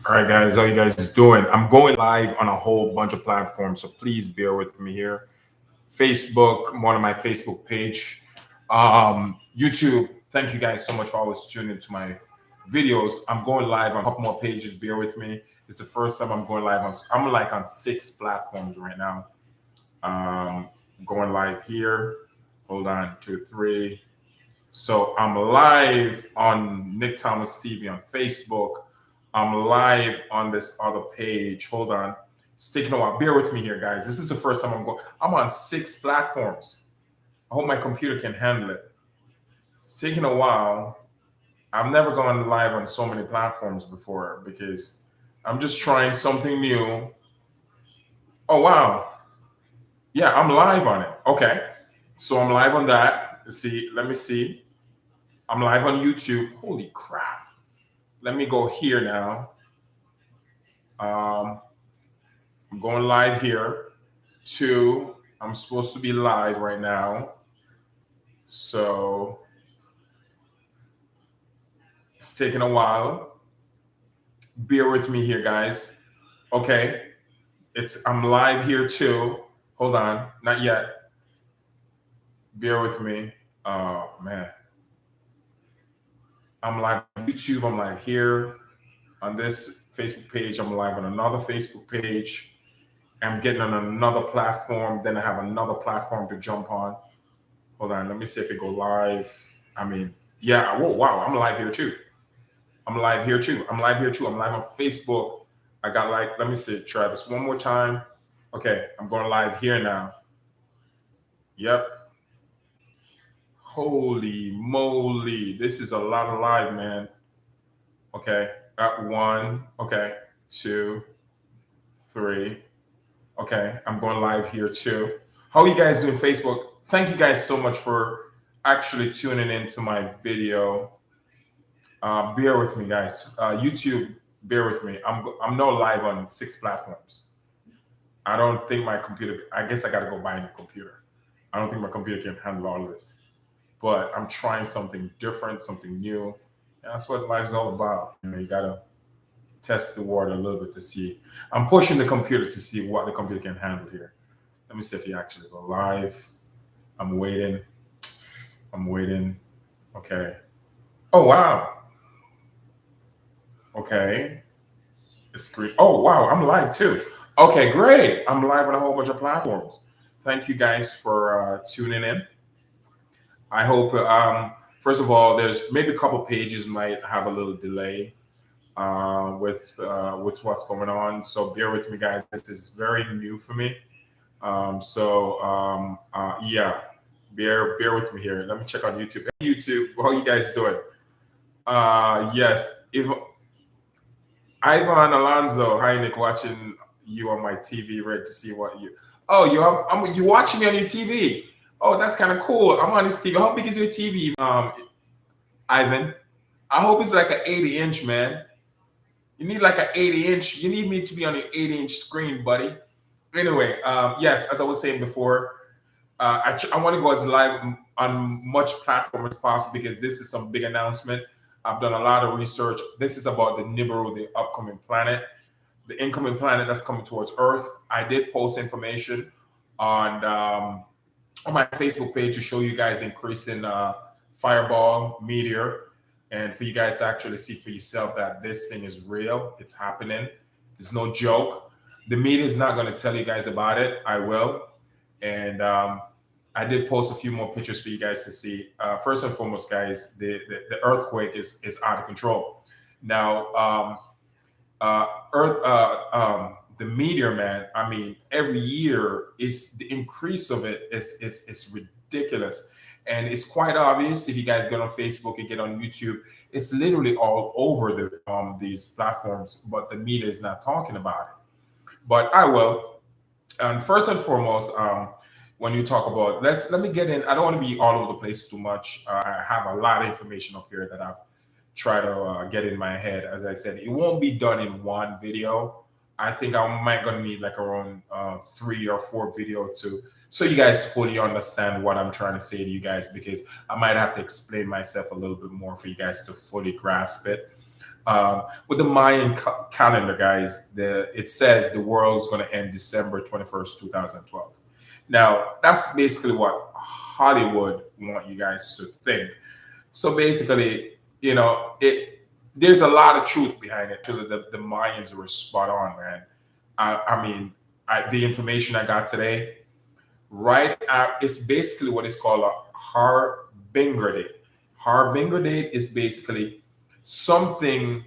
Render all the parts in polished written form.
All right, guys, how you guys doing? I'm going live on a whole bunch of platforms, so please bear with me here. Facebook, one of my Facebook page, YouTube. Thank you guys so much for always tuning into my videos. I'm going live on a couple more pages. Bear with me. It's the first time I'm going live on. I'm like on 6 platforms right now. Going live here. Hold on, 2, 3. So I'm live on Nick Thomas TV on Facebook. I'm live on this other page. Hold on. It's taking a while. Bear with me here, guys. This is the first time I'm going. I'm on 6 platforms. I hope my computer can handle it. It's taking a while. I've never gone live on so many platforms before because I'm just trying something new. Oh, wow. Yeah, I'm live on it. Okay. So I'm live on that. Let me see. I'm live on YouTube. Holy crap. Let me go here now. I'm going live here. 2. I'm supposed to be live right now. So it's taking a while. Bear with me here, guys. Okay. I'm live here too. Hold on. Not yet. Bear with me. Oh man. I'm live on YouTube. I'm live here on this Facebook page. I'm live on another Facebook page. I'm getting on another platform. Then I have another platform to jump on. Hold on. Let me see if it go live. Yeah. Whoa, wow. I'm live here too. I'm live here too. I'm live on Facebook. I got let me see. Try this one more time. Okay. I'm going live here now. Yep. Holy moly. This is a lot of live, man. Okay. Got 1. Okay. 2, 3. Okay. I'm going live here too. How are you guys doing, Facebook? Thank you guys so much for actually tuning into my video. Bear with me, guys. YouTube, bear with me. I'm now live on 6 platforms. I don't think my computer. I guess I got to go buy a new computer. I don't think my computer can handle all of this. But I'm trying something different, something new. And that's what life's all about. You gotta test the water a little bit to see. I'm pushing the computer to see what the computer can handle here. Let me see if you actually go live. I'm waiting. Okay. Oh wow. Okay. The screen. Oh wow, I'm live too. Okay, great. I'm live on a whole bunch of platforms. Thank you guys for tuning in. I hope. First of all, there's maybe a couple pages might have a little delay with what's going on. So bear with me, guys. This is very new for me. Yeah, bear with me here. Let me check on YouTube. Hey, YouTube, how you guys doing? Yes, if Ivan Alonso, hi Nick, watching you on my TV, ready to see what you. Oh, you watching me on your TV? Oh, that's kind of cool. I'm on this TV. How big is your TV, Ivan? I hope it's like an 80-inch, man. You need like an 80-inch. You need me to be on an 80-inch screen, buddy. Anyway, yes, as I was saying before, I want to go as live on much platform as possible because this is some big announcement. I've done a lot of research. This is about the NIBIRU, the upcoming planet, the incoming planet that's coming towards Earth. I did post information on my Facebook page to show you guys increasing fireball, meteor, and for you guys to actually see for yourself that this thing is real. It's happening. It's no joke. The media is not going to tell you guys about it. I will. And I did post a few more pictures for you guys to see. First and foremost, guys, the earthquake is out of control. Now, the meteor, man. I mean, every year is the increase of it is ridiculous, and it's quite obvious if you guys get on Facebook and get on YouTube. It's literally all over these platforms, but the media is not talking about it. But I will. And first and foremost, when you talk about let me get in. I don't want to be all over the place too much. I have a lot of information up here that I've tried to get in my head. As I said, it won't be done in one video. I think I might gonna need like around 3 or 4 video so you guys fully understand what I'm trying to say to you guys, because I might have to explain myself a little bit more for you guys to fully grasp it. With the Mayan calendar, guys, it says the world's going to end December 21st, 2012. Now, that's basically what Hollywood want you guys to think. So basically, there's a lot of truth behind it. The Mayans were spot on, man. I mean, the information I got today, it's basically what is called a harbinger date. Harbinger date is basically something,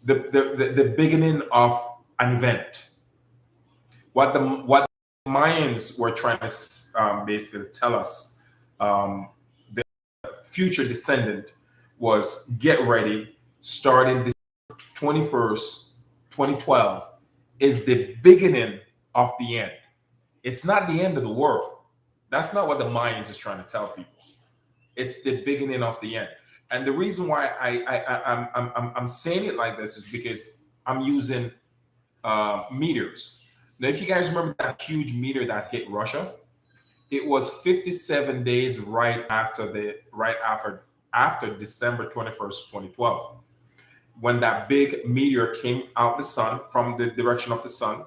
the beginning of an event. What the Mayans were trying to basically tell us, the future descendant, was get ready, starting December 21st, 2012, is the beginning of the end. It's not the end of the world. That's not what the Mayans is trying to tell people. It's the beginning of the end. And the reason why I'm saying it like this is because I'm using meteors. Now, if you guys remember that huge meteor that hit Russia, it was 57 days after December 21st, 2012, when that big meteor came out the sun, from the direction of the sun,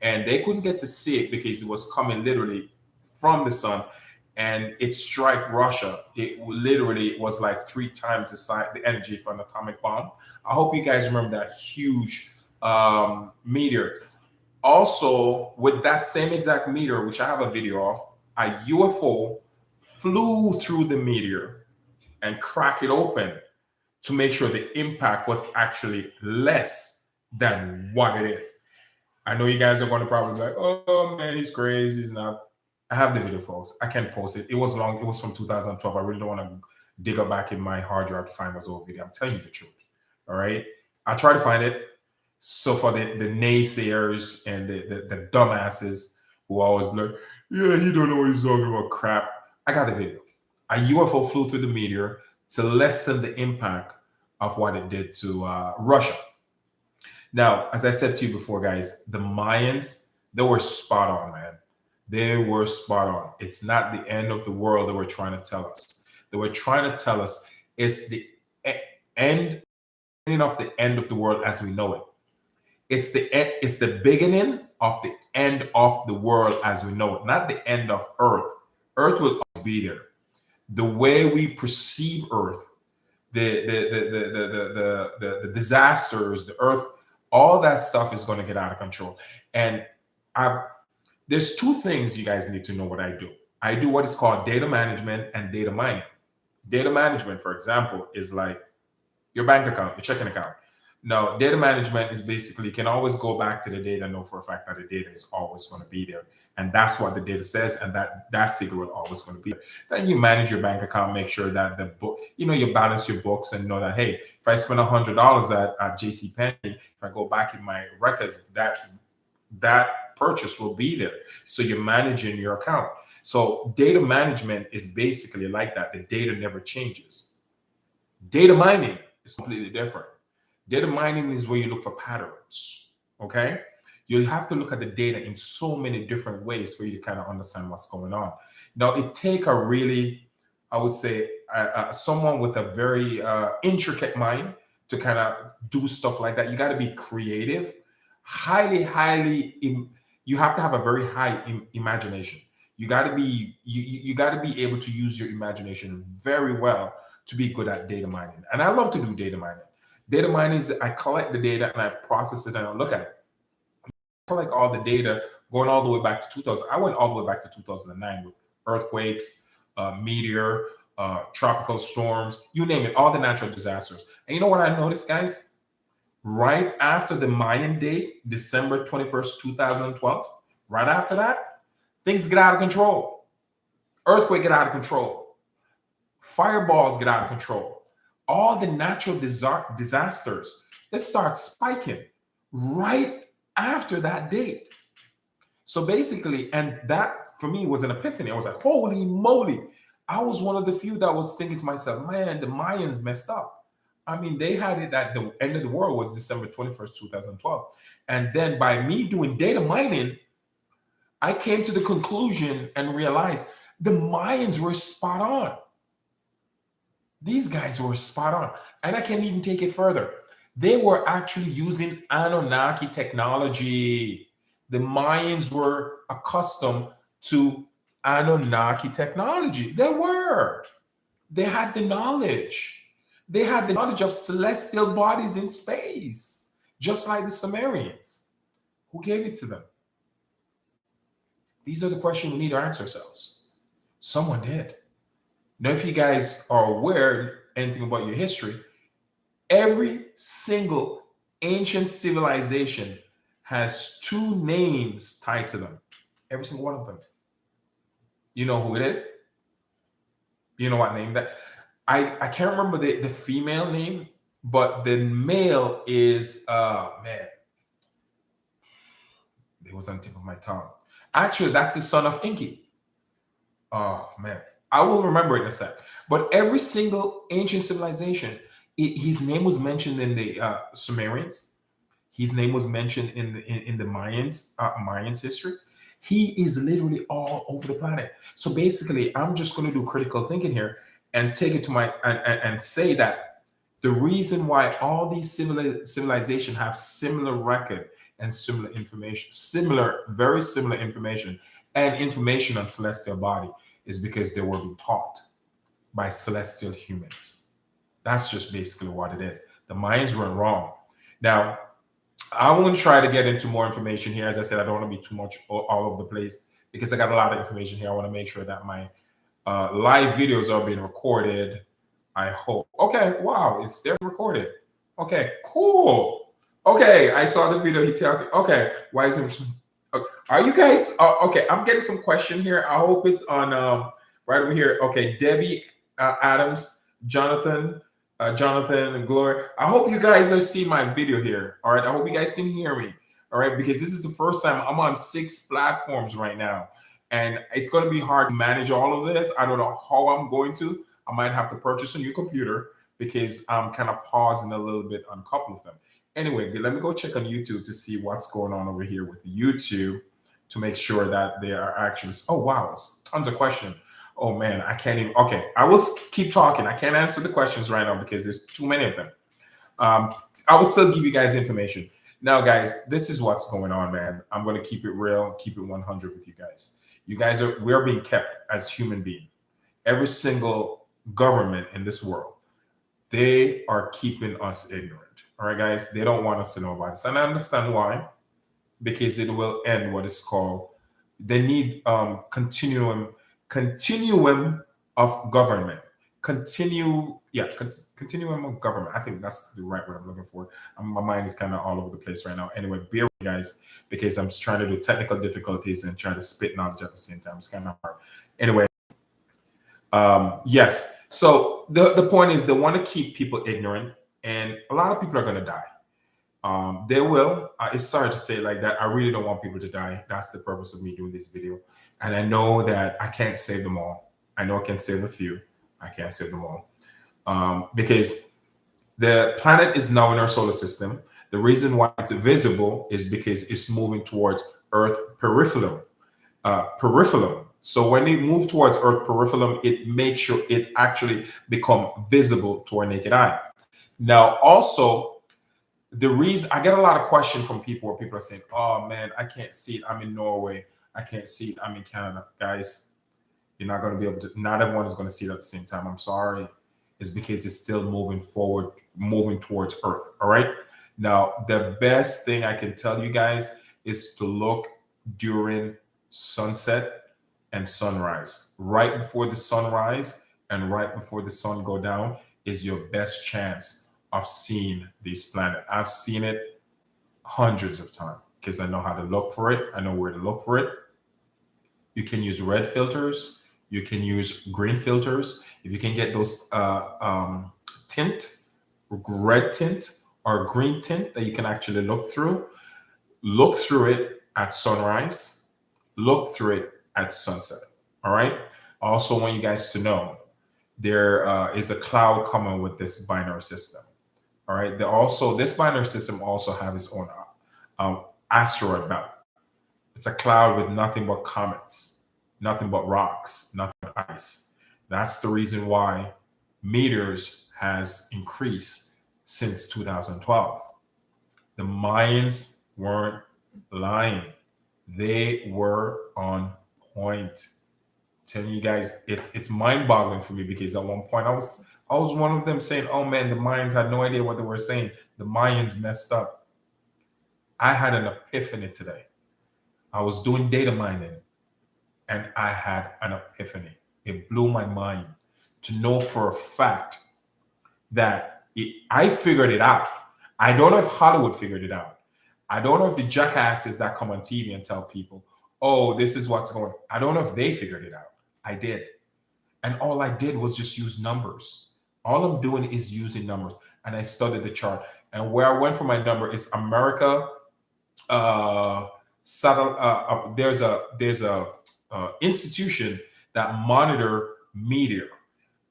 and they couldn't get to see it because it was coming literally from the sun, and it struck Russia. It literally was like 3 times the energy of an atomic bomb. I hope you guys remember that huge meteor. Also, with that same exact meteor, which I have a video of, a UFO flew through the meteor and cracked it open to make sure the impact was actually less than what it is. I know you guys are going to probably be like, oh man, he's crazy. He's not. I have the video, folks. I can't post it. It was long. It was from 2012. I really don't want to dig up back in my hard drive to find this old video. I'm telling you the truth. All right. I try to find it. So for the naysayers and the dumbasses who always be like, yeah, he don't know what he's talking about, crap. I got the video. A UFO flew through the meteor to lessen the impact of what it did to Russia. Now, as I said to you before, guys, the Mayans, they were spot on, man. They were spot on. It's not the end of the world they were trying to tell us. They were trying to tell us it's the end of the end of the world as we know it. It's the beginning of the end of the world as we know it, not the end of Earth. Earth will always be there. The way we perceive Earth, the disasters, the Earth, all that stuff is going to get out of control. And there's 2 things you guys need to know what I do. I do what is called data management and data mining. Data management, for example, is like your bank account, your checking account. Now, data management is basically, you can always go back to the data and know for a fact that the data is always going to be there. And that's what the data says, and that figure will always going to be there. Then you manage your bank account, make sure that the book, you balance your books and know that, hey, if I spend $100 at JCPenney, if I go back in my records, that purchase will be there. So you're managing your account. So data management is basically like that. The data never changes. Data mining is completely different. Data mining is where you look for patterns, okay? You have to look at the data in so many different ways for you to kind of understand what's going on. Now, it takes a really, I would say, someone with a very intricate mind to kind of do stuff like that. You got to be creative, you have to have a very high imagination. You got to be, you got to be able to use your imagination very well to be good at data mining. And I love to do data mining. Data mining is I collect the data and I process it and I look at it. I collect all the data going all the way back to 2000. I went all the way back to 2009 with earthquakes, meteor, tropical storms, you name it, all the natural disasters. And you know what I noticed, guys? Right after the Mayan date, December 21st, 2012, right after that, things get out of control. Earthquake get out of control. Fireballs get out of control. All the natural disasters, they start spiking right after that date. So basically, and that for me was an epiphany. I was like, holy moly. I was one of the few that was thinking to myself, man, the Mayans messed up. I mean, they had it at the end of the world was December 21st, 2012. And then by me doing data mining, I came to the conclusion and realized the Mayans were spot on. These guys were spot on. And I can even take it further. They were actually using Anunnaki technology. The Mayans were accustomed to Anunnaki technology. They were. They had the knowledge. They had the knowledge of celestial bodies in space, just like the Sumerians. Who gave it to them? These are the questions we need to ask ourselves. Someone did. Now, if you guys are aware anything about your history, every single ancient civilization has two names tied to them. Every single one of them. You know who it is? You know what name that? I can't remember the female name, but the male is man, it was on the tip of my tongue. Actually, that's the son of Enki. Oh man, I will remember it in a sec. But every single ancient civilization, his name was mentioned in the Sumerians. His name was mentioned in the Mayans history. He is literally all over the planet. So basically, I'm just going to do critical thinking here and take it to my and say that the reason why all these civilizations have similar record and similar information, very similar information, and information on celestial body is because they were being taught by celestial humans. That's just basically what it is. The Mayans were wrong. Now, I won't try to get into more information here. As I said, I don't want to be too much all over the place because I got a lot of information here. I want to make sure that my live videos are being recorded. I hope. Okay, wow, it's there recorded. Okay, cool. Okay, I saw the video. He talking. Okay, why is it? Are you guys okay? I'm getting some question here. I hope it's on right over here. Okay, Debbie Adams, Jonathan and Gloria. I hope you guys are seeing my video here. All right. I hope you guys can hear me. All right. Because this is the first time I'm on 6 platforms right now. And it's going to be hard to manage all of this. I don't know how I'm going to. I might have to purchase a new computer because I'm kind of pausing a little bit on a couple of them. Anyway, let me go check on YouTube to see what's going on over here with YouTube to make sure that they are actually. Oh, wow. It's tons of questions. Oh man, I can't even. Okay, I will keep talking. I can't answer the questions right now because there's too many of them. I will still give you guys information. Now, guys, this is what's going on, man. I'm going to keep it real, keep it 100 with you guys. We're being kept as human beings. Every single government in this world, they are keeping us ignorant. All right, guys, they don't want us to know about this, and I understand why. Because it will end what is called. They need continuum of government. Continuum of government. I think that's the right word I'm looking for. My mind is kind of all over the place right now. Anyway, bear with me, guys, because I'm trying to do technical difficulties and trying to spit knowledge at the same time. It's kind of hard. Anyway, yes. So the point is they want to keep people ignorant, and a lot of people are going to die. They will. It's sorry to say it like that. I really don't want people to die. That's the purpose of me doing this video. And I know that I can't save them all. I know I can save a few. I can't save them all. Because the planet is now in our solar system. The reason why it's visible is because it's moving towards Earth peripheral. So when it moves towards Earth peripheral, it makes sure it actually become visible to our naked eye. Now, also, the reason I get a lot of questions from people where people are saying, "Oh man, I can't see it. I'm in Norway. I can't see it. I'm in Canada." Guys, you're not going to be able to. Not everyone is going to see it at the same time. I'm sorry. It's because it's still moving forward, moving towards Earth. All right. Now, the best thing I can tell you guys is to look during sunset and sunrise. Right before the sunrise and right before the sun go down is your best chance of seeing this planet. I've seen it hundreds of times because I know how to look for it. I know where to look for it. You can use red filters. You can use green filters. If you can get those tint, red tint or green tint that you can actually look through it at sunrise, look through it at sunset. All right. I also want you guys to know there is a cloud coming with this binary system. All right. This binary system also have its own asteroid belt. It's a cloud with nothing but comets, nothing but rocks, nothing but ice. That's the reason why meteors has increased since 2012. The Mayans weren't lying. They were on point. Telling you guys, it's mind-boggling for me because at one point I was one of them saying, "Oh man, the Mayans had no idea what they were saying. The Mayans messed up." I had an epiphany today. I was doing data mining and I had an epiphany. It blew my mind to know for a fact that I figured it out. I don't know if Hollywood figured it out. I don't know if the jackasses that come on TV and tell people, "Oh, this is what's going on." I don't know if they figured it out. I did. And all I did was just use numbers. All I'm doing is using numbers. And I studied the chart. And where I went for my number is America. There's a institution that monitor meteor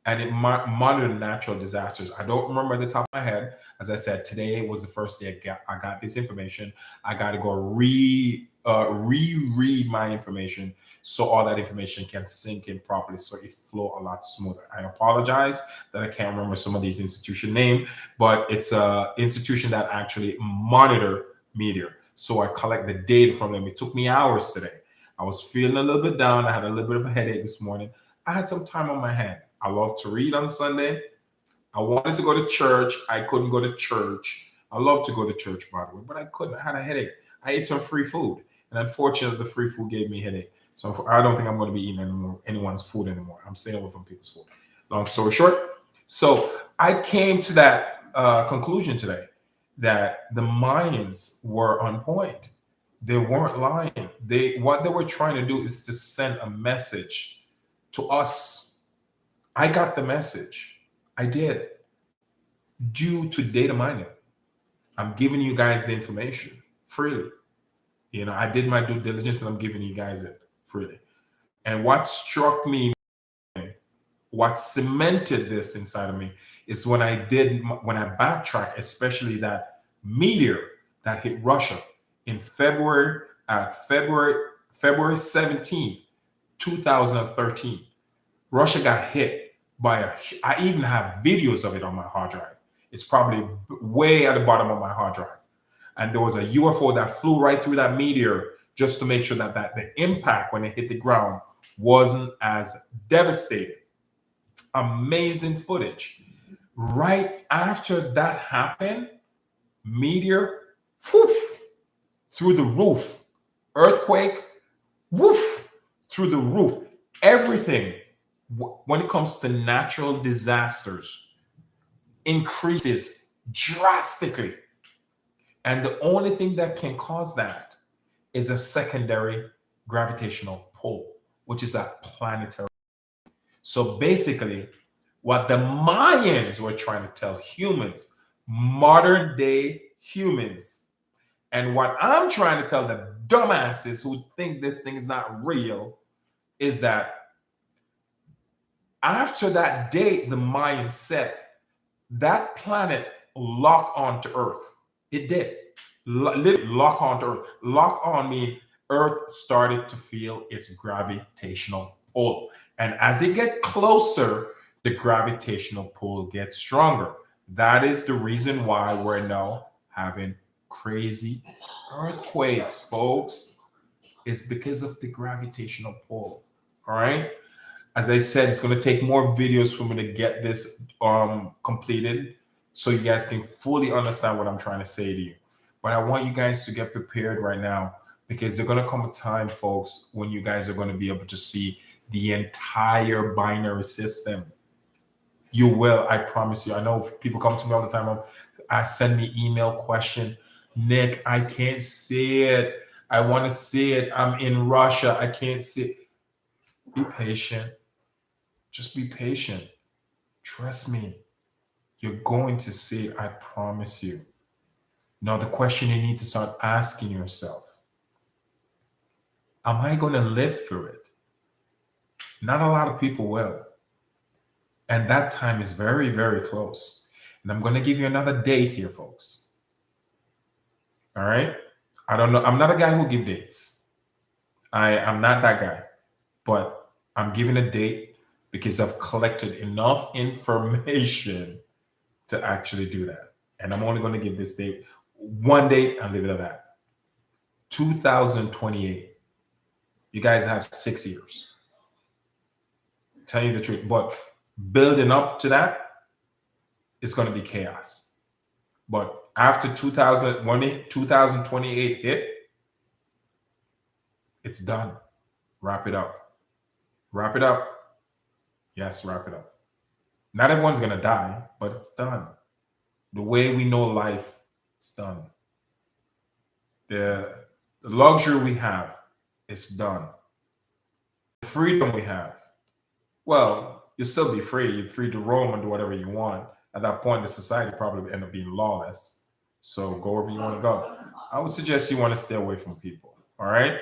and it monitored natural disasters. I don't remember at the top of my head. As I said, today was the first day I got this information. I got to go reread my information so all that information can sink in properly, so it flow a lot smoother. I apologize that I can't remember some of these institution name, but it's a institution that actually monitor meteor. So I collect the data from them. It took me hours today. I was feeling a little bit down. I had a little bit of a headache this morning. I had some time on my hand. I love to read on Sunday. I wanted to go to church. I couldn't go to church. I love to go to church, by the way, but I couldn't. I had a headache. I ate some free food, and unfortunately, the free food gave me a headache. So I don't think I'm going to be eating anyone's food anymore. I'm staying away from people's food. Long story short, so I came to that conclusion today that the Mayans were on point. They weren't lying. What they were trying to do is to send a message to us. I got the message. I did. Due to data mining. I'm giving you guys the information freely. I did my due diligence and I'm giving you guys it freely. And what struck me, what cemented this inside of me is when I backtracked, especially that meteor that hit Russia in February 17th, 2013. Russia got hit by I even have videos of it on my hard drive. It's probably way at the bottom of my hard drive. And there was a UFO that flew right through that meteor just to make sure that the impact when it hit the ground wasn't as devastating. Amazing footage. Right after that happened, meteor, whoosh, through the roof. Earthquake, whoosh, through the roof. Everything, when it comes to natural disasters, increases drastically. And the only thing that can cause that is a secondary gravitational pull, which is a planetary. So basically, what the Mayans were trying to tell humans, modern day humans, and what I'm trying to tell the dumbasses who think this thing is not real, is that after that date the Mayans said, that planet locked onto Earth. It did. Literally lock onto Earth. Lock on mean Earth started to feel its gravitational pull. And as it gets closer, the gravitational pull gets stronger. That is the reason why we're now having crazy earthquakes, folks. It's because of the gravitational pull. All right. As I said, it's going to take more videos for me to get this completed so you guys can fully understand what I'm trying to say to you. But I want you guys to get prepared right now because there's going to come a time, folks, when you guys are going to be able to see the entire binary system. You will, I promise you. I know people come to me all the time. I send me email question, Nick, I can't see it. I want to see it. I'm in Russia. I can't see it. Be patient. Just be patient. Trust me. You're going to see it. I promise you. Now, the question you need to start asking yourself, am I going to live through it? Not a lot of people will. And that time is very, very close. And I'm going to give you another date here, folks. All right? I don't know. I'm not a guy who gives dates. I'm not that guy. But I'm giving a date. because I've collected enough information to actually do that. And I'm only going to give this date, one date, and leave it at that. 2028. You guys have 6 years. Tell you the truth. But building up to that, it's going to be chaos. But after 2028 hit, it's done. Wrap it up. Wrap it up. Yes, wrap it up. Not everyone's going to die, but it's done. The way we know life, it's done. The luxury we have is done. The freedom we have, well, you'll still be free. You're free to roam and do whatever you want. At that point, the society probably end up being lawless. So go wherever you want to go. I would suggest you want to stay away from people. All right.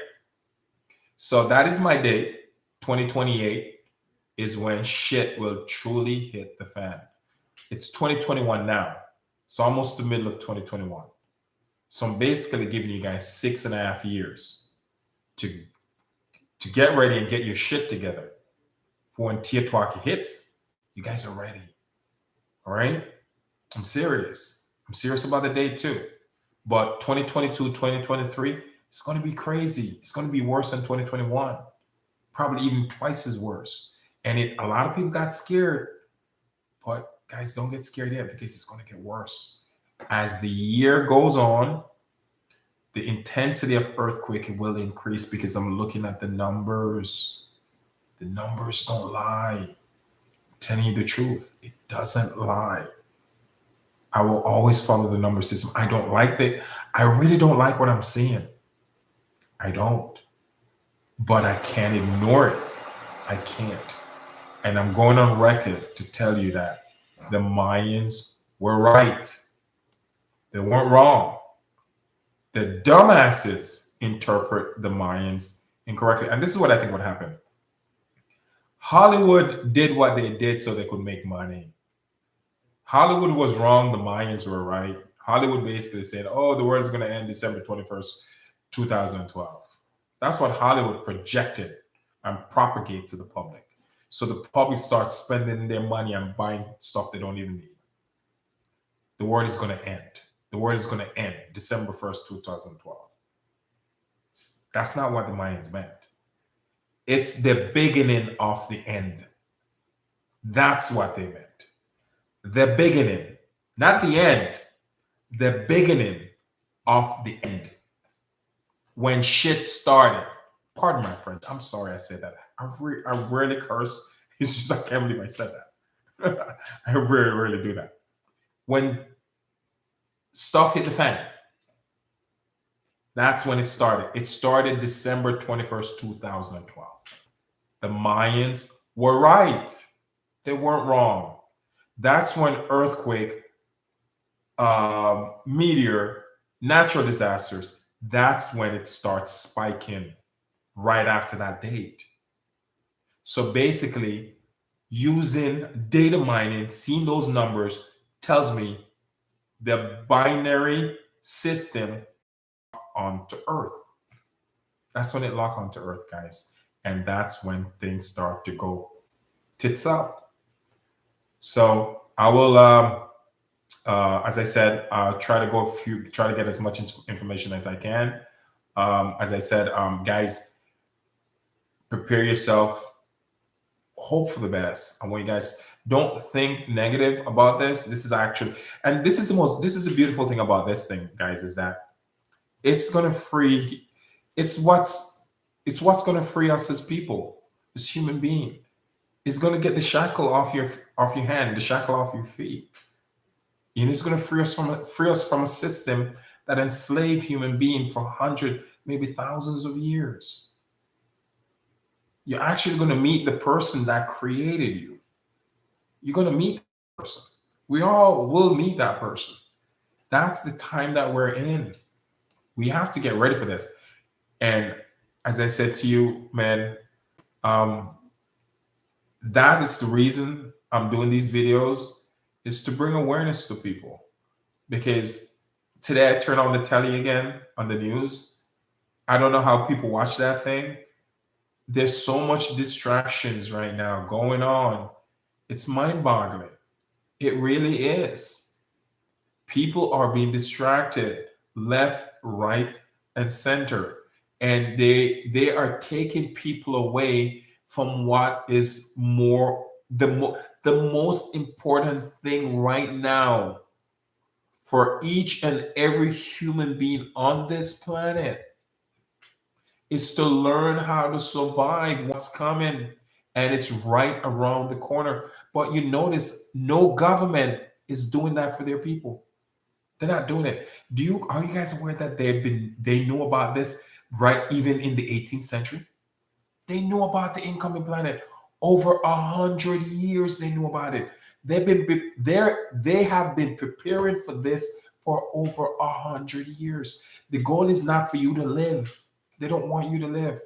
So that is my date. 2028 is when shit will truly hit the fan. It's 2021 now. It's almost the middle of 2021. So I'm basically giving you guys 6.5 years to get ready and get your shit together. For when Tiatuaki hits, you guys are ready. All right? I'm serious. I'm serious about the date too. But 2022, 2023, it's going to be crazy. It's going to be worse than 2021. Probably even twice as worse. And a lot of people got scared. But guys, don't get scared yet because it's going to get worse. As the year goes on, the intensity of earthquake will increase because I'm looking at the numbers. The numbers don't lie. I'm telling you the truth. It doesn't lie. I will always follow the number system. I don't like that. I really don't like what I'm seeing. I don't. But I can't ignore it. I can't. And I'm going on record to tell you that the Mayans were right. They weren't wrong. The dumbasses interpret the Mayans incorrectly. And this is what I think would happen. Hollywood did what they did so they could make money. Hollywood was wrong. The Mayans were right. Hollywood basically said, oh, the world is going to end December 21st, 2012. That's what Hollywood projected and propagated to the public. So the public starts spending their money and buying stuff they don't even need. The world is going to end. The world is going to end December 1st, 2012. That's not what the Mayans meant. It's the beginning of the end. That's what they meant. The beginning, not the end. The beginning of the end. When shit started. Pardon my French. I'm sorry I said that. I rarely curse. It's just I can't believe I said that. I rarely do that. When stuff hit the fan, that's when it started. It started December 21st, 2012. The Mayans were right. They weren't wrong. That's when earthquake, meteor, natural disasters, that's when it starts spiking right after that date. So basically, using data mining, seeing those numbers tells me the binary system onto Earth. That's when it locked onto Earth, guys. And that's when things start to go tits up. So I will, as I said, try to get as much information as I can. As I said, guys, prepare yourself. Hope for the best. I want you guys don't think negative about this. This is actually, and this is the beautiful thing about this thing, guys, is that it's gonna free. It's what's gonna free us as people, as human beings. It's gonna get the shackle off your hand, the shackle off your feet. And it's gonna free us from a system that enslaved human beings for hundreds, maybe thousands of years. You're actually going to meet the person that created you. You're going to meet that person. We all will meet that person. That's the time that we're in. We have to get ready for this. And as I said to you, man, that is the reason I'm doing these videos, is to bring awareness to people. Because today I turned on the telly again on the news. I don't know how people watch that thing. There's so much distractions right now going on. It's mind-boggling. It really is. People are being distracted left, right, and center. And they are taking people away from what is the most important thing right now for each and every human being on this planet is to learn how to survive what's coming, and it's right around the corner. But you notice no government is doing that for their people. They're not doing it. Are you guys aware that they knew about this right even in the 18th century? They knew about the incoming planet. Over 100 years they knew about it. They have been preparing for this for over 100 years. The goal is not for you to live. They don't want you to live.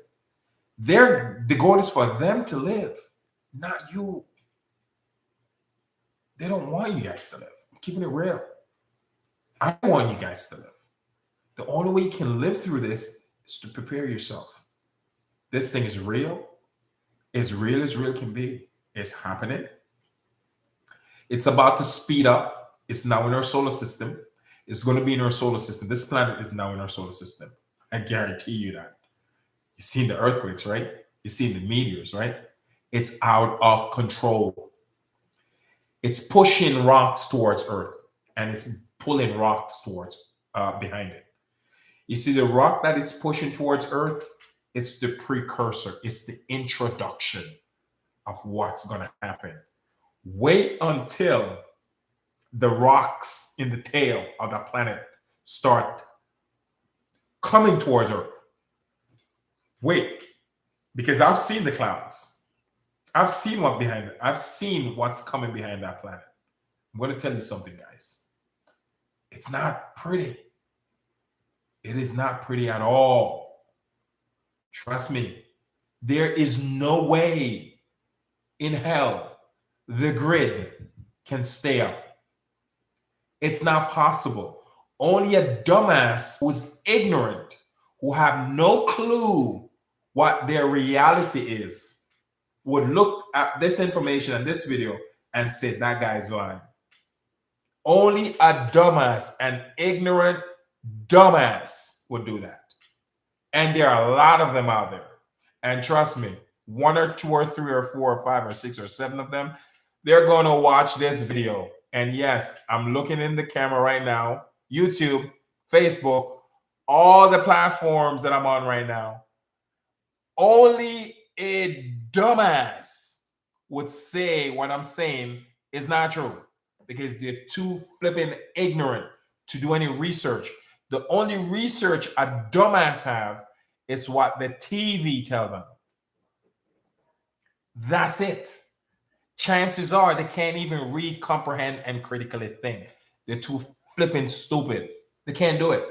The goal is for them to live, not you. They don't want you guys to live. I'm keeping it real. I want you guys to live. The only way you can live through this is to prepare yourself. This thing is real as real can be. It's happening. It's about to speed up. It's now in our solar system. It's going to be in our solar system. This planet is now in our solar system. I guarantee you that. You've seen the earthquakes, right? You've seen the meteors, right? It's out of control. It's pushing rocks towards Earth, and it's pulling rocks towards behind it. You see the rock that it's pushing towards Earth? It's the precursor. It's the introduction of what's going to happen. Wait until the rocks in the tail of the planet start coming towards Earth. Wait, because I've seen the clouds. I've seen what's behind it. I've seen what's coming behind that planet. I'm going to tell you something, guys. It's not pretty. It is not pretty at all. Trust me. There is no way in hell the grid can stay up. It's not possible. Only a dumbass who's ignorant, who have no clue what their reality is, would look at this information and this video and say that guy's lying. Only a dumbass, an ignorant dumbass would do that. And there are a lot of them out there. And trust me, 1 or 2 or 3 or 4 or 5 or 6 or 7 of them, they're going to watch this video. And yes, I'm looking in the camera right now, YouTube, Facebook, all the platforms that I'm on right now. Only a dumbass would say what I'm saying is not true, because they're too flipping ignorant to do any research. The only research a dumbass have is what the TV tell them. That's it. Chances are they can't even read, comprehend, and critically think. They're too flipping stupid. They can't do it.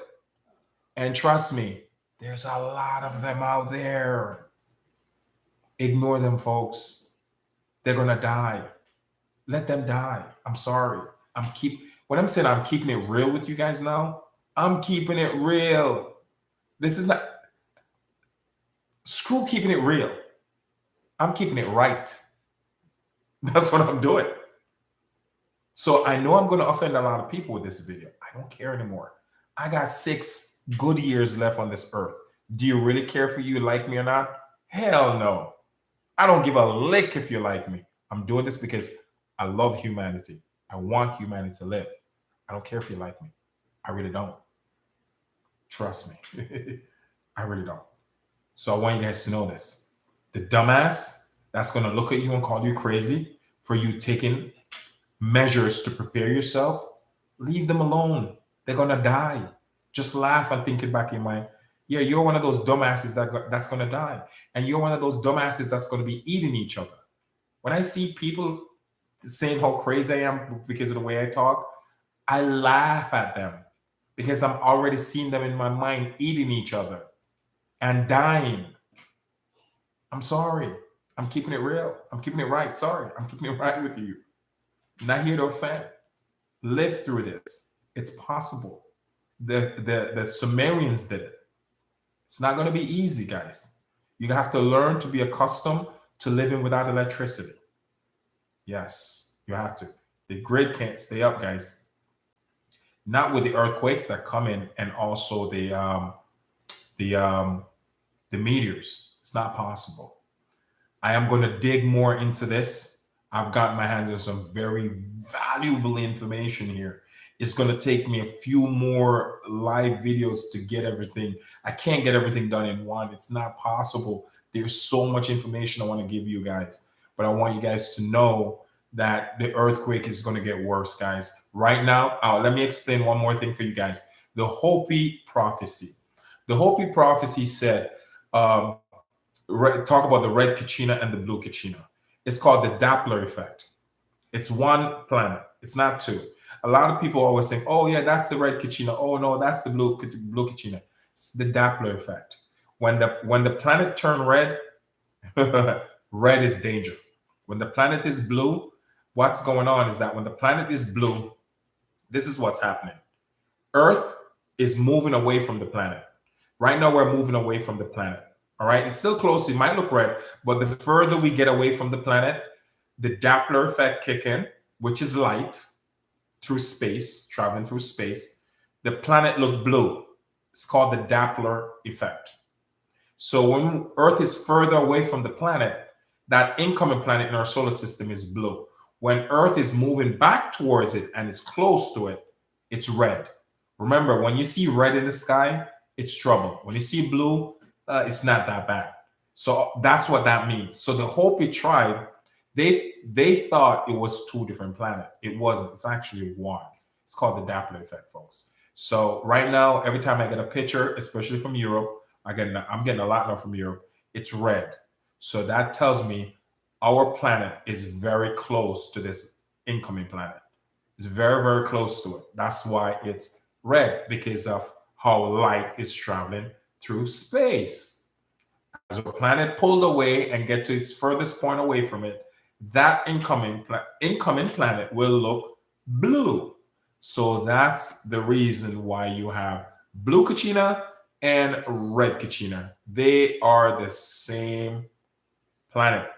And trust me, there's a lot of them out there. Ignore them, folks. They're gonna die. Let them die. I'm sorry. When I'm saying I'm keeping it real with you guys now, I'm keeping it real. This is not screw keeping it real. I'm keeping it right. That's what I'm doing. So I know I'm going to offend a lot of people with this video. I don't care anymore. I got 6 good years left on this earth. Do you really care if you like me or not? Hell no. I don't give a lick if you like me. I'm doing this because I love humanity. I want humanity to live. I don't care if you like me. I really don't. Trust me. I really don't. So I want you guys to know this. The dumbass that's going to look at you and call you crazy for you taking measures to prepare yourself, leave them alone. They're going to die. Just laugh and think it back in your mind. Yeah, you're one of those dumbasses that's going to die. And you're one of those dumbasses that's going to be eating each other. When I see people saying how crazy I am because of the way I talk, I laugh at them because I'm already seeing them in my mind eating each other and dying. I'm sorry. I'm keeping it real. I'm keeping it right. Sorry. I'm keeping it right with you. I'm not here to offend. Live through this. It's possible. The Sumerians did it. It's not going to be easy, guys. You have to learn to be accustomed to living without electricity. Yes, you have to. The grid can't stay up, guys. Not with the earthquakes that come in, and also the um, the meteors. It's not possible. I am going to dig more into this. I've got my hands on some very valuable information here. It's going to take me a few more live videos to get everything. I can't get everything done in one. It's not possible. There's so much information I want to give you guys, but I want you guys to know that the earthquake is going to get worse, guys. Right now, let me explain one more thing for you guys. The Hopi prophecy. The Hopi prophecy said, talk about the red Kachina and the blue Kachina. It's called the Doppler effect. It's one planet. It's not two. A lot of people always think, oh yeah, that's the red Kachina. Oh no, that's the blue Kachina. It's the Doppler effect. When the planet turn red, red is danger. When the planet is blue, what's going on is that when the planet is blue, this is what's happening. Earth is moving away from the planet. Right now, we're moving away from the planet. All right, it's still close. It might look red, but the further we get away from the planet, the Doppler effect kick in, which is light through space, traveling through space. The planet look blue. It's called the Doppler effect. So when Earth is further away from the planet, that incoming planet in our solar system is blue. When Earth is moving back towards it and is close to it, it's red. Remember, when you see red in the sky, it's trouble. When you see blue, it's not that bad. So that's what that means. So the Hopi tribe, they thought it was two different planets. It wasn't. It's actually one. It's called the Doppler effect, folks. So right now, every time I get a picture, especially from Europe, I'm getting a lot now from Europe, it's red. So that tells me our planet is very close to this incoming planet. It's very, very close to it. That's why it's red, because of how light is traveling through space. As a planet pulled away and get to its furthest point away from it, that incoming planet will look blue. So that's the reason why you have blue Kachina and red Kachina. They are the same planet.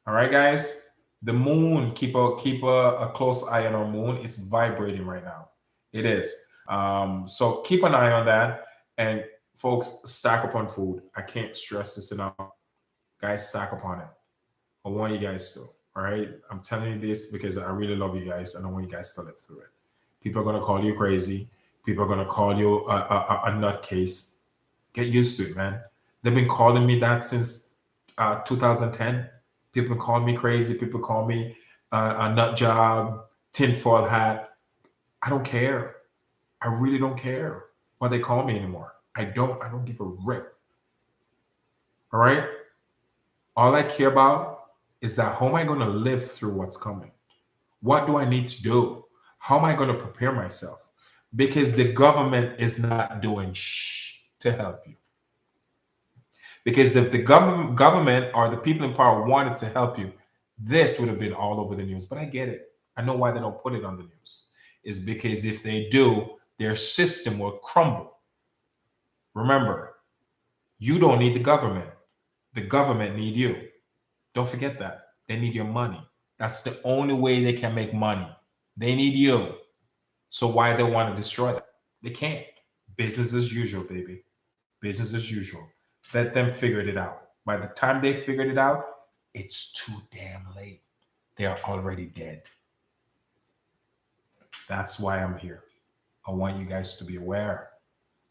All right, guys. The moon, keep a close eye on our moon. It's vibrating right now. It is. So keep an eye on that. And folks, stack up on food. I can't stress this enough. Guys, stack up on it. I want you guys to. All right. I'm telling you this because I really love you guys and I want you guys to live through it. People are going to call you crazy. People are going to call you a nutcase. Get used to it, man. They've been calling me that since 2010. People call me crazy. People call me a nut job, tinfoil hat. I don't care. I really don't care what they call me anymore. I don't give a rip. All right? All I care about is that how am I going to live through what's coming? What do I need to do? How am I going to prepare myself? Because the government is not doing to help you. Because if the government or the people in power wanted to help you, this would have been all over the news. But I get it. I know why they don't put it on the news. It's because if they do, their system will crumble. Remember, you don't need the government. The government need you. Don't forget that. They need your money. That's the only way they can make money. They need you. So why they want to destroy that? They can't. Business as usual, baby. Business as usual. Let them figure it out. By the time they figured it out, it's too damn late. They are already dead. That's why I'm here. I want you guys to be aware.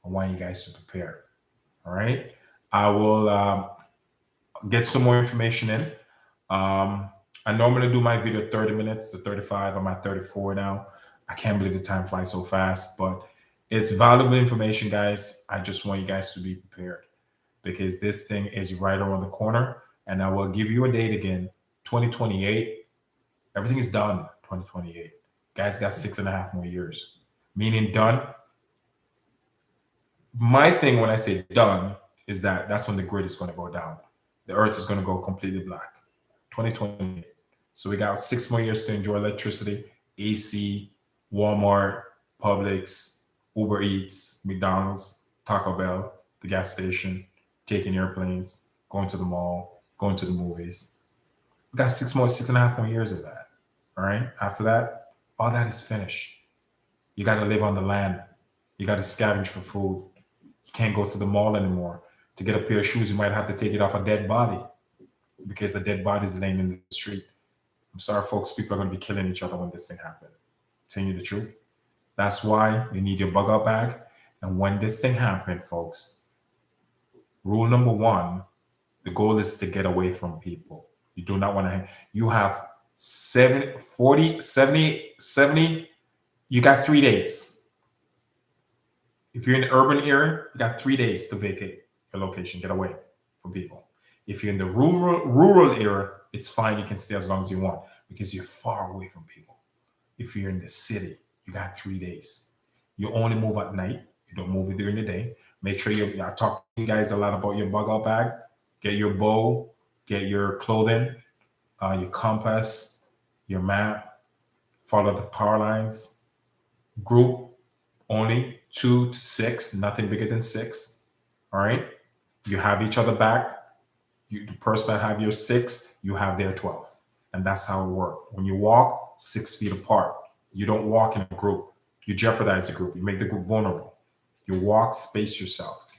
I want you guys to prepare. All right. I will get some more information in. I normally do my video 30 minutes to 35. I'm at 34 now. I can't believe the time flies so fast, but it's valuable information, guys. I just want you guys to be prepared because this thing is right around the corner. And I will give you a date again, 2028. Everything is done, 2028. Guys got 6.5 more years, meaning done. My thing when I say done is that that's when the grid is going to go down. The earth is going to go completely black, 2028. So we got 6 more years to enjoy electricity, AC, Walmart, Publix, Uber Eats, McDonald's, Taco Bell, the gas station, taking airplanes, going to the mall, going to the movies. We got 6.5 more years of that. All right. After that, all that is finished. You got to live on the land. You got to scavenge for food. You can't go to the mall anymore. To get a pair of shoes, you might have to take it off a dead body because a dead body is laying in the street. I'm sorry, folks. People are going to be killing each other when this thing happens. Telling you the truth. That's why you need your bug out bag. And when this thing happened, folks, rule number one, the goal is to get away from people. You do not want to, you have 70. You got 3 days. If you're in the urban area, you got 3 days to vacate your location, get away from people. If you're in the rural area, it's fine. You can stay as long as you want because you're far away from people. If you're in the city, you got 3 days. You only move at night. You don't move it during the day. Make sure I talk to you guys a lot about your bug out bag. Get your bow, get your clothing, your compass, your map, follow the power lines. Group only 2 to 6, nothing bigger than 6. All right. You have each other back. The person that have your 6, you have their 12. And that's how it works. When you walk 6 feet apart, you don't walk in a group. You jeopardize the group. You make the group vulnerable. You walk, space yourself.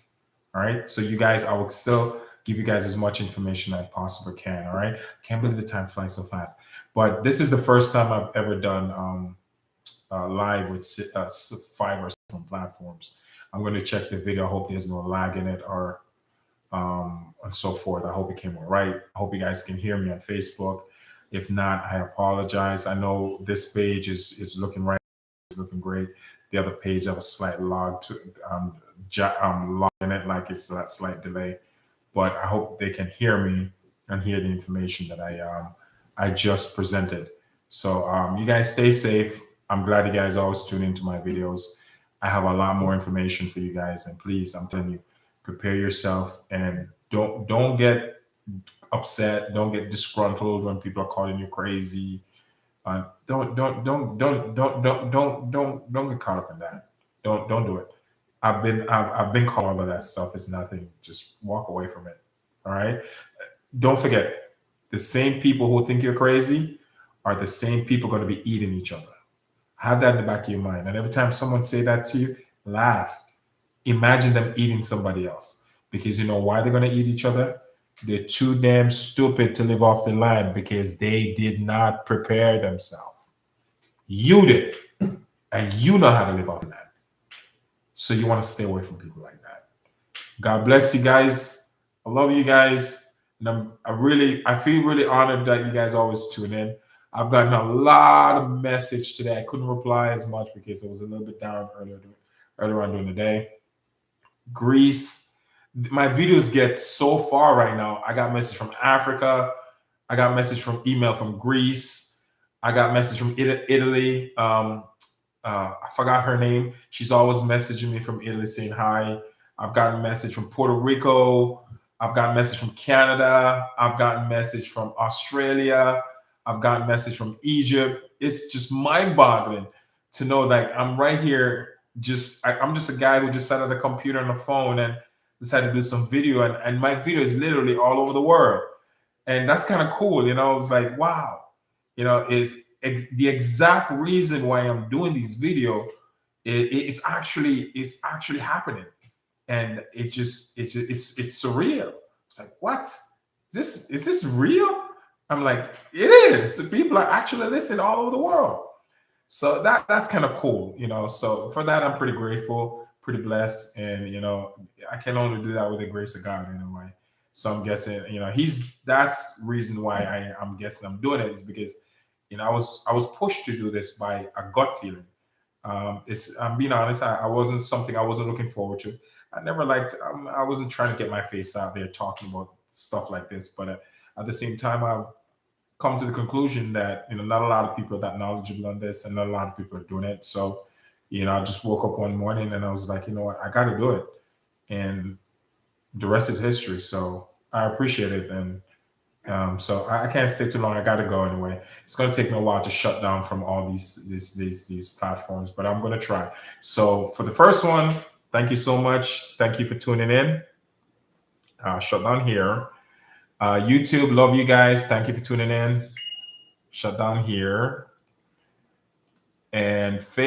All right. So you guys, I will still give you guys as much information as I possibly can. All right. Can't believe the time flies so fast. But this is the first time I've ever done live with 5 or 7 platforms. I'm going to check the video. I hope there's no lag in it or and so forth. I hope it came all right. I hope you guys can hear me on Facebook. If not, I apologize. I know this page is looking right, looking great. The other page have a slight log to log in it, like it's that slight delay. But I hope they can hear me and hear the information that I just presented. So you guys stay safe. I'm glad you guys always tune into my videos. I have a lot more information for you guys, and please, I'm telling you, prepare yourself and don't get upset, don't get disgruntled when people are calling you crazy. Don't get caught up in that. Don't do it. I've been called all of that stuff. It's nothing. Just walk away from it. All right. Don't forget, the same people who think you're crazy are the same people going to be eating each other. Have that in the back of your mind. And every time someone say that to you, laugh. Imagine them eating somebody else. Because you know why they're going to eat each other? They're too damn stupid to live off the land because they did not prepare themselves. You did. And you know how to live off the land. So you want to stay away from people like that. God bless you guys. I love you guys. And I feel really honored that you guys always tune in. I've gotten a lot of message today. I couldn't reply as much because it was a little bit down earlier on during the day. Greece. My videos get so far right now. I got message from Africa. I got message from email from Greece. I got message from Italy. I forgot her name. She's always messaging me from Italy saying hi. I've gotten a message from Puerto Rico. I've gotten a message from Canada. I've gotten a message from Australia. I've gotten a message from Egypt. It's just mind-boggling to know that I'm right here. I'm just a guy who just sat at the computer on the phone and decided to do some video. And my video is literally all over the world. And that's kind of cool. You know, it's like, wow. You know, the exact reason why I'm doing these video is actually happening. And it's surreal. It's like, what? Is this real? I'm like, it is. People are actually listening all over the world. So that's kind of cool, you know. So for that, I'm pretty grateful, pretty blessed. And, you know, I can only do that with the grace of God anyway. So I'm guessing, you know, that's reason why I'm guessing I'm doing it is because, you know, I was pushed to do this by a gut feeling. I'm being honest, I wasn't something I wasn't looking forward to. I never liked, I wasn't trying to get my face out there talking about stuff like this. But at the same time, I've come to the conclusion that, you know, not a lot of people are that knowledgeable on this and not a lot of people are doing it. So, you know, I just woke up one morning and I was like, you know what, I got to do it. And the rest is history. So I appreciate it. And so I can't stay too long. I got to go anyway. It's going to take me a while to shut down from all these platforms, but I'm going to try. So for the first one, Thank you so much. Thank you for tuning in. Shut down here. YouTube, love you guys. Thank you for tuning in. Shut down here. And Facebook.